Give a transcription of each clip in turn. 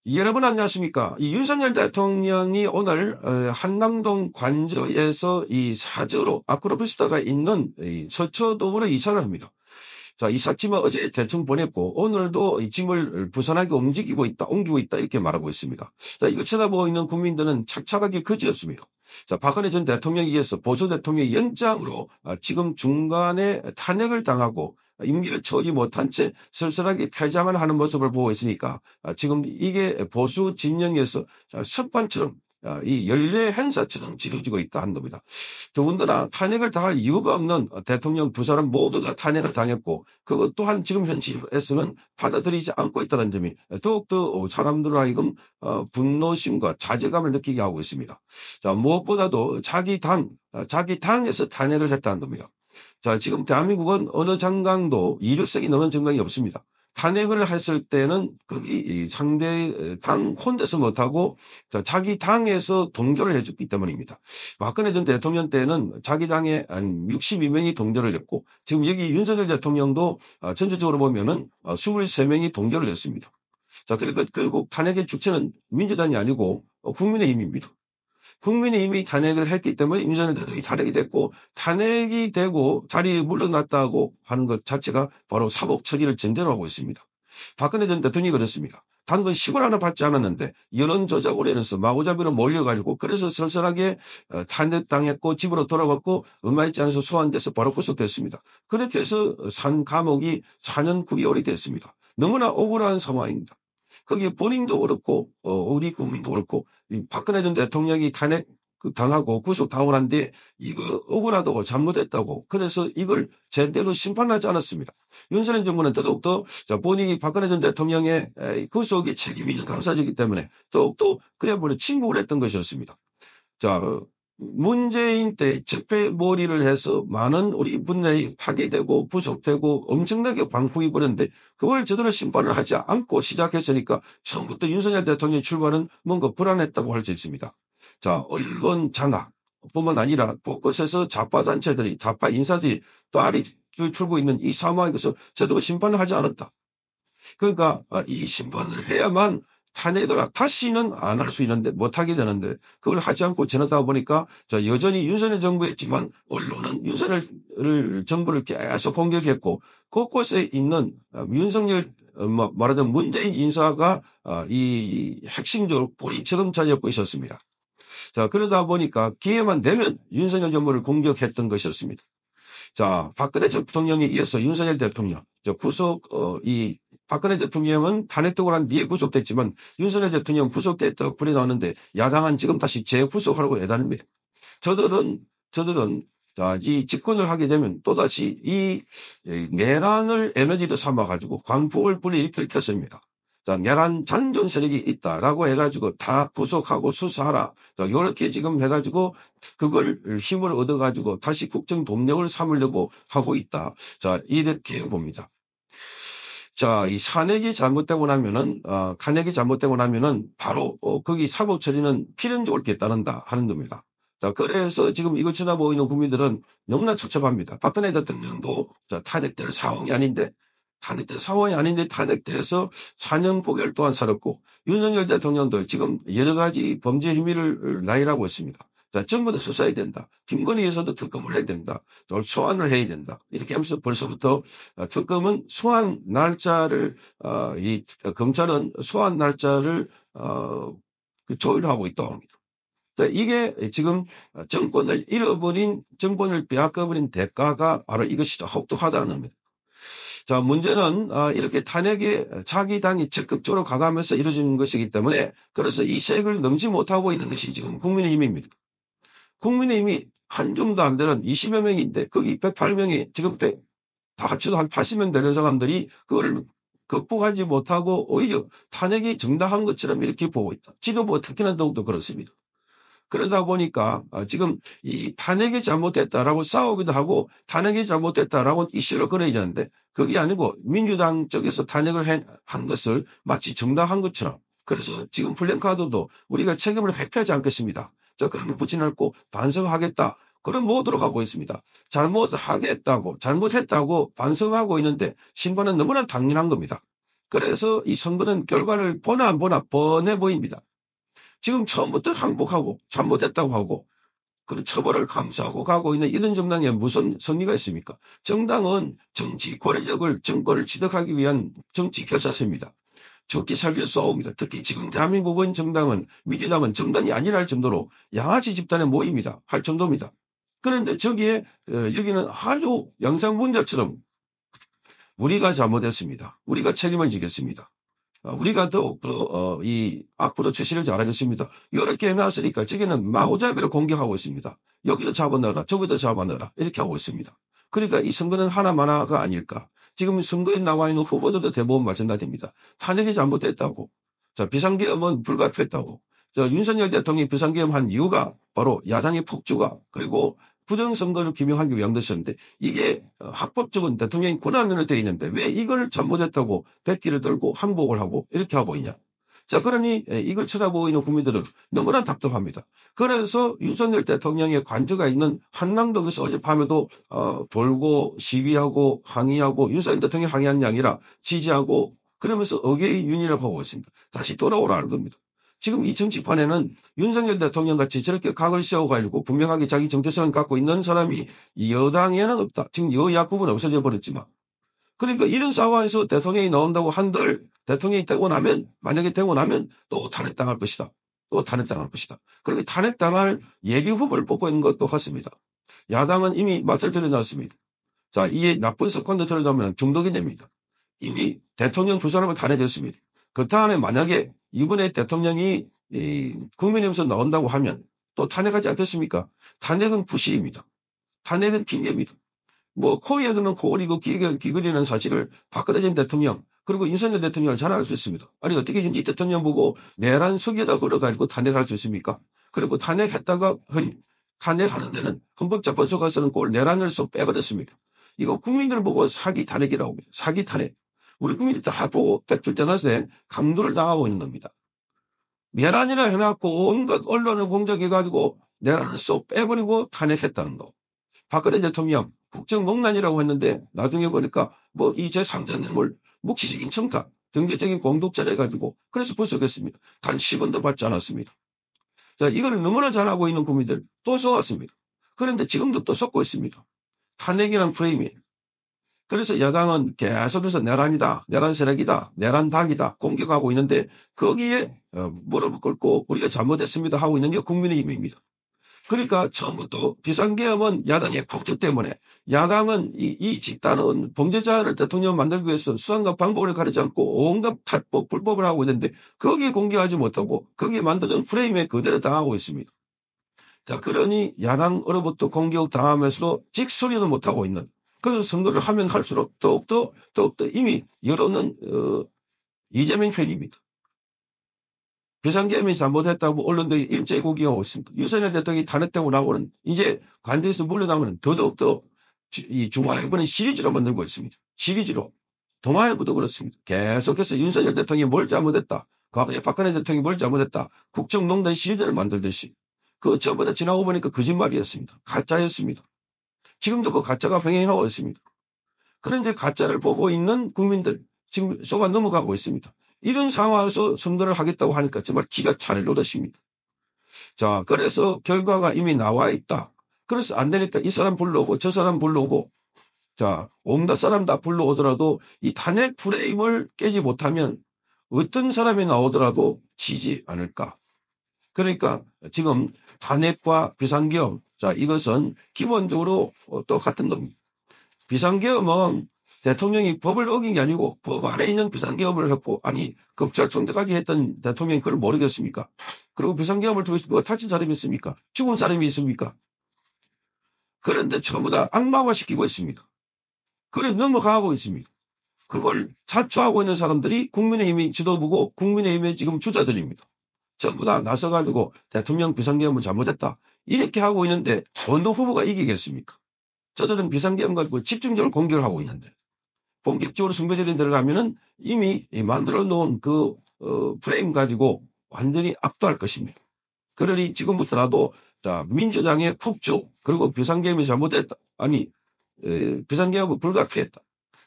여러분 안녕하십니까? 이 윤석열 대통령이 오늘 한남동 관저에서 이 사저로 아크로폴스타가 있는 이 서초동으로 이사를 합니다. 자, 이삿 짐을 어제 대충 보냈고 오늘도 이 짐을 부산하게 옮기고 있다 이렇게 말하고 있습니다. 자, 이거 쳐다보고 있는 국민들은 착착하게 그지없습니다. 자, 박근혜 전 대통령에 의해서 보수 대통령의 연장으로 지금 중간에 탄핵을 당하고 임기를 채우지 못한 채 쓸쓸하게 퇴장을 하는 모습을 보고 있으니까 지금 이게 보수 진영에서 석반처럼 이 연례 행사처럼 치러지고 있다 한 겁니다. 더군다나 탄핵을 당할 이유가 없는 대통령 두 사람 모두 다 탄핵을 당했고 그것 또한 지금 현실에서는 받아들이지 않고 있다는 점이 더욱더 사람들 하여금 분노심과 자괴감을 느끼게 하고 있습니다. 자, 무엇보다도 자기 당에서 탄핵을 했다는 겁니다. 자, 지금 대한민국은 어느 정당도 이력성이 넘는 정당이 없습니다. 탄핵을 했을 때는 거기 상대 당 혼자서 못하고 자기 당에서 동조를 해줬기 때문입니다. 박근혜 전 대통령 때는 자기 당에 한 62명이 동조를 했고 지금 여기 윤석열 대통령도 전체적으로 보면은 23명이 동조를 했습니다. 자, 그러니까 결국 탄핵의 주체는 민주당이 아니고 국민의힘입니다. 국민의힘이 탄핵을 했기 때문에 윤석열 대통령이 탄핵이 됐고 탄핵이 되고 자리에 물러났다고 하는 것 자체가 바로 사법 처리를 전제로 하고 있습니다. 박근혜 전 대통령이 그렇습니다. 단건 10원 하나 받지 않았는데 여론조작으로 인해서 마구잡이로 몰려가지고 그래서 쓸쓸하게 탄핵당했고 집으로 돌아왔고 얼마 있지 않아서 소환돼서 바로 구속됐습니다. 그렇게 해서 산 감옥이 4년 9개월이 됐습니다. 너무나 억울한 상황입니다. 거기에 본인도 그렇고 우리 국민도 그렇고 박근혜 전 대통령이 탄핵 당하고 구속당하고 난데 이거 억울하다고 잘못했다고 그래서 이걸 제대로 심판하지 않았습니다. 윤석열 정부는 더욱더 본인이 박근혜 전 대통령의 구속의 책임이 강사지기 때문에 더욱더 그야말로 침묵을 했던 것이었습니다. 자, 문재인 때 적폐몰이를 해서 많은 우리 분야이 파괴되고 부속되고 엄청나게 방풍이 부렸는데 그걸 제대로 심판을 하지 않고 시작했으니까 처음부터 윤석열 대통령의 출발은 뭔가 불안했다고 할 수 있습니다. 자, 언론 장악 뿐만 아니라 곳곳에서 좌파 단체들이 좌파 인사들이 또 아리 출고 있는 이 상황에서 제대로 심판을 하지 않았다. 그러니까 이 심판을 해야만 탄핵을 다시는 안 할 수 있는데 못하게 되는데 그걸 하지 않고 지나다 보니까 여전히 윤석열 정부였지만 언론은 윤석열 정부를 계속 공격했고 곳곳에 있는 윤석열 말하자면 문재인 인사가 이 핵심적으로 뿌리처럼 자리잡고 있었습니다. 자, 그러다 보니까 기회만 되면 윤석열 정부를 공격했던 것이었습니다. 자, 박근혜 대통령에 이어서 윤석열 대통령, 박근혜 대통령은 탄핵되고 난 뒤에 구속됐지만 윤석열 대통령 구속됐다고 불이 나오는데 야당은 지금 다시 재구속하라고 애다닙니다. 저들은 이 집권을 하게 되면 또다시 이 내란을 에너지로 삼아가지고 광풍을 불러일으켰습니다. 자, 내란 잔존 세력이 있다라고 해가지고 다 구속하고 수사하라. 자, 요렇게 지금 해가지고 그걸 힘을 얻어가지고 다시 국정 동력을 삼으려고 하고 있다. 자, 이렇게 봅니다. 자, 이 탄핵이 잘못되고 나면은 바로 거기 사법 처리는 필연적으로 따른다 하는 겁니다. 자, 그래서 지금 이걸 쳐다보고 있는 국민들은 너무나 첩첩합니다. 박근혜 대통령도 탄핵될 상황이 아닌데 탄핵돼서 4년 9개월 동안 살았고 윤석열 대통령도 지금 여러 가지 범죄 혐의를 나열하고 있습니다. 자, 전부 다 수사해야 된다. 김건희 여사도 특검을 해야 된다. 또 소환을 해야 된다. 이렇게 하면서 벌써부터 특검은 소환 날짜를 검찰은 소환 날짜를 조율하고 있다고 합니다. 이게 지금 정권을 빼앗겨버린 대가가 바로 이것이다. 혹독하다는 겁니다. 자, 문제는 이렇게 탄핵에 자기 당이 적극적으로 가담해서 이루어지는 것이기 때문에 그래서 이 색을 넘지 못하고 있는 것이 지금 국민의힘입니다. 국민의힘이 한 줌도 안 되는 20여 명인데 거기 108명이 지금 다 합쳐도 한 80명 되는 사람들이 그걸 극복하지 못하고 오히려 탄핵이 정당한 것처럼 이렇게 보고 있다. 지도부가 특히나 더욱더 그렇습니다. 그러다 보니까 지금 이 탄핵이 잘못됐다라고 싸우기도 하고 탄핵이 잘못됐다라고 이슈를 꺼내려는데 그게 아니고 민주당 쪽에서 탄핵을 한 것을 마치 정당한 것처럼 그래서 지금 플랜카드도 우리가 책임을 회피하지 않겠습니다. 그런 붙여놓고 반성하겠다. 그런 모드로 가고 있습니다. 잘못했다고 반성하고 있는데 심판은 너무나 당연한 겁니다. 그래서 이 선거는 결과를 보나 안 보나 뻔해 보입니다. 지금 처음부터 항복하고 잘못했다고 하고 그 처벌을 감수하고 가고 있는 이런 정당에 무슨 성리가 있습니까? 정당은 정치 권력을 정권을 취득하기 위한 정치 결사체입니다. 적기 살기 싸웁니다. 특히 지금 대한민국은 정당은 민주당은 정당이 아니랄 정도로 양아치 집단의 모임이다 할 정도입니다. 그런데 저기에 여기는 아주 영상문자처럼 우리가 잘못했습니다. 우리가 책임을 지겠습니다. 우리가 더욱 이 앞으로 처신을 잘하겠습니다. 이렇게 해놨으니까 저기는 마구잡이로 공격하고 있습니다. 여기도 잡아넣어라, 저기도 잡아넣어라 이렇게 하고 있습니다. 그러니까 이 선거는 하나마나가 아닐까. 지금 선거에 나와 있는 후보들도 대부분 마찬가지입니다. 탄핵이 잘못됐다고. 자, 비상계엄은 불가피했다고. 자, 윤석열 대통령이 비상계엄한 이유가 바로 야당의 폭주가 그리고 부정선거를 규명하기 위한 것이었는데 이게 합법적인 대통령이 권한으로 되어 있는데 왜 이걸 잘못했다고 백기를 들고 항복을 하고 이렇게 하고 있냐. 자, 그러니 이걸 쳐다보고 있는 국민들은 너무나 답답합니다. 그래서 윤석열 대통령의 관저가 있는 한남동에서 어젯밤에도 돌고 시위하고 항의하고 윤석열 대통령이 항의한 게 아니라 지지하고 그러면서 어게인 윤이라고 하고 있습니다. 다시 돌아오라는 겁니다. 지금 이 정치판에는 윤석열 대통령 같이 저렇게 각을 세워가지고 분명하게 자기 정체성을 갖고 있는 사람이 여당에는 없다. 지금 여야 구분 없어져 버렸지만. 그러니까 이런 상황에서 대통령이 나온다고 한들 대통령이 되고 나면 만약에 되고 나면 또 탄핵당할 것이다. 또 탄핵당할 것이다. 그렇게 탄핵당할 예비 후보를 뽑고 있는 것도 같습니다. 야당은 이미 맛을 들여놨습니다. 자, 이게 나쁜 습관도 들여놓으면 중독이 됩니다. 이미 대통령 두 사람을 탄핵했습니다. 그 다음에 만약에 이번에 대통령이 국민의힘에서 나온다고 하면 또 탄핵하지 않겠습니까? 탄핵은 부실입니다. 탄핵은 핑계입니다. 뭐 코에 드는 코골이고 귀걸이는 사실을 박근혜 전 대통령 그리고 윤석열 대통령을 잘 알 수 있습니다. 아니 어떻게 현직 대통령 보고 내란 석에다 걸어가지고 탄핵할 수 있습니까? 그리고 탄핵했다가 탄핵하는 데는 헌법재판소 가서는 꼭 내란을 쏙 빼버렸습니다. 이거 국민들 보고 사기 탄핵이라고 합니다. 사기 탄핵. 우리 국민들이 다 보고 백출 때나서 강도를 당하고 있는 겁니다. 내란이라 해놨고 온갖 언론을 공작해가지고 내란을 쏙 빼버리고 탄핵했다는 거. 박근혜 대통령 국정농단이라고 했는데 나중에 보니까 뭐 이 제3자 뇌물 묵시적인 청탁 경제적인 공독자를 해가지고 그래서 불속했습니다. 단 10원도 받지 않았습니다. 자, 이걸 너무나 잘하고 있는 국민들 또 속았습니다. 그런데 지금도 또 속고 있습니다. 탄핵이란 프레임이에요. 그래서 야당은 계속해서 내란이다, 내란 세력이다, 내란 닭이다 공격하고 있는데 거기에 무릎을 꿇고 우리가 잘못했습니다 하고 있는 게 국민의힘입니다. 그러니까 처음부터 비상계엄은 야당의 폭주 때문에 야당은 이 집단은 범죄자를 대통령 만들기 위해서 수단과 방법을 가리지 않고 온갖 탈법, 불법을 하고 있는데 거기에 공개하지 못하고 거기에 만드는 프레임에 그대로 당하고 있습니다. 자, 그러니 야당으로부터 공격 당하면서도 직소리도 못하고 있는 그래서 선거를 하면 할수록 더욱더 이미 여론은 이재명 편입니다. 비상계엄이 잘못했다고 언론들이 일제히 공격하고 있습니다. 윤석열 대통령이 탄핵되고 나고는 이제 관저에서 물러나면 더더욱더 이 중앙일보는 시리즈로 만들고 있습니다. 시리즈로. 동아일보도 그렇습니다. 계속해서 윤석열 대통령이 뭘 잘못했다. 과거에 박근혜 대통령이 뭘 잘못했다. 국정농단 시리즈를 만들듯이. 그 저보다 지나고 보니까 거짓말이었습니다. 가짜였습니다. 지금도 그 가짜가 병행하고 있습니다. 그런데 가짜를 보고 있는 국민들 지금 속아 넘어가고 있습니다. 이런 상황에서 선거를 하겠다고 하니까 정말 기가 차를 노릇입니다. 자, 그래서 결과가 이미 나와 있다. 그래서 안 되니까 이 사람 불러오고 저 사람 불러오고 자, 온갖 사람 다 불러오더라도 이 탄핵 프레임을 깨지 못하면 어떤 사람이 나오더라도 지지 않을까. 그러니까 지금 탄핵과 비상계엄 자, 이것은 기본적으로 똑같은 겁니다. 비상계엄은 대통령이 법을 어긴 게 아니고 법 안에 있는 비상계엄을 했고 아니 검찰총장까지 했던 대통령이 그걸 모르겠습니까? 그리고 비상계엄을 통해서 누가 다친 사람이 있습니까? 죽은 사람이 있습니까? 그런데 전부 다 악마화시키고 있습니다. 그래 넘어가고 있습니다. 그걸 자초하고 있는 사람들이 국민의힘이 지도부고 국민의힘의 지금 주자들입니다. 전부 다 나서가지고 대통령 비상계엄을 잘못했다. 이렇게 하고 있는데 어느 후보가 이기겠습니까? 저들은 비상계엄 가지고 집중적으로 공격을 하고 있는데 본격적으로 선거전에 들어가면은 이미 만들어 놓은 그 프레임 가지고 완전히 압도할 것입니다. 그러니 지금부터라도 자 민주당의 폭주 그리고 비상계엄이 잘못했다. 아니 비상계엄은 불가피했다.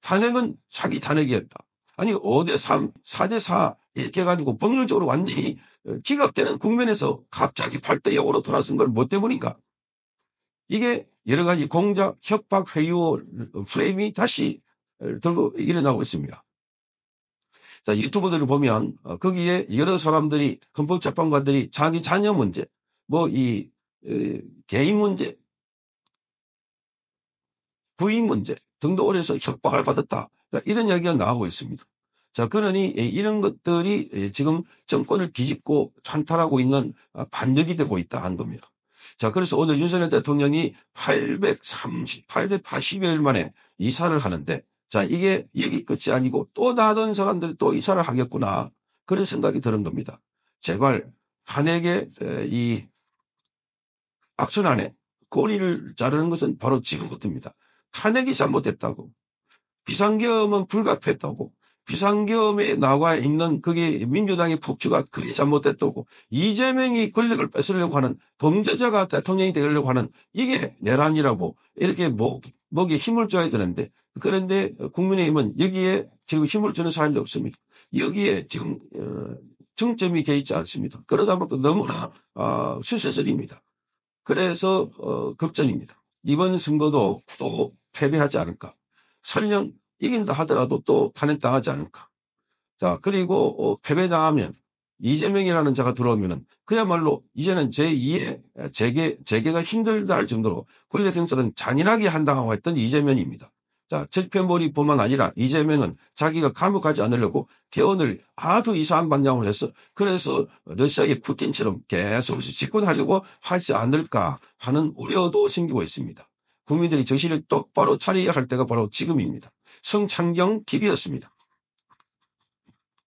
탄핵은 사기 탄핵이었다. 아니 5대3, 4대4 이렇게 해가지고 법률적으로 완전히 기각되는 국면에서 갑자기 8대0으로 돌아선 걸 뭐 때문인가? 이게 여러 가지 공작, 협박, 회유 프레임이 다시 들고 일어나고 있습니다. 자, 유튜브들을 보면 거기에 여러 사람들이 헌법재판관들이 자기 자녀 문제, 개인 문제, 부인 문제 등도 올해서 협박을 받았다. 이런 이야기가 나오고 있습니다. 자, 그러니 이런 것들이 지금 정권을 뒤집고 찬탈하고 있는 반격이 되고 있다 한 겁니다. 자, 그래서 오늘 윤석열 대통령이 880여일 만에 이사를 하는데, 자, 이게 여기 끝이 아니고 또 다른 사람들이 또 이사를 하겠구나. 그런 생각이 드는 겁니다. 제발 탄핵의 이 악순 안에 꼬리를 자르는 것은 바로 지금부터입니다. 탄핵이 잘못됐다고. 비상계엄은 불가피했다고. 비상계엄에 나와 있는 그게 민주당의 폭주가 그게 잘못됐다고. 이재명이 권력을 뺏으려고 하는 범죄자가 대통령이 되려고 하는 이게 내란이라고 이렇게 목에 힘을 줘야 되는데 그런데 국민의힘은 여기에 지금 힘을 주는 사람이 없습니다. 여기에 지금 정점이 돼 있지 않습니다. 그러다 보니까 너무나 수세설입니다. 그래서 걱정입니다. 이번 선거도 또 패배하지 않을까. 설령 이긴다 하더라도 또 탄핵당하지 않을까. 자, 그리고 패배당하면 이재명이라는 자가 들어오면은 그야말로 이제는 제2의 재계가 힘들다 할 정도로 권력 행사는 잔인하게 한다고 했던 이재명입니다. 자, 절편몰이뿐만 아니라 이재명은 자기가 감옥 가지 않으려고 개헌을 아주 이상한 방향으로 해서 그래서 러시아의 푸틴처럼 계속 집권하려고 하지 않을까 하는 우려도 생기고 있습니다. 국민들이 정신을 똑바로 차려야 할 때가 바로 지금입니다. 성창경 TV였습니다.